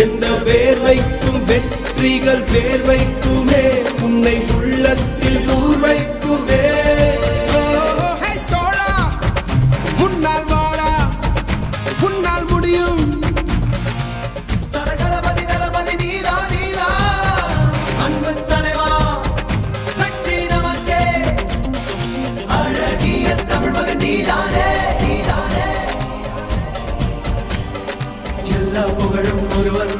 எந்த வேர்வைக்கும் வெற்றிகள் வேர்வைக்குமே உன்னை உள்ளத்தில் ஊர் வைக்குமே. முன்னால் வாடா முன்னால் முடியும். தளபதி தளபதி நீதா நீதா அன்பு தலைவா வெற்றி நமக்கே. அழகிய தமிழ் மகன் நீதானே நீதானே. எல்லா புகழும் ஒருவன்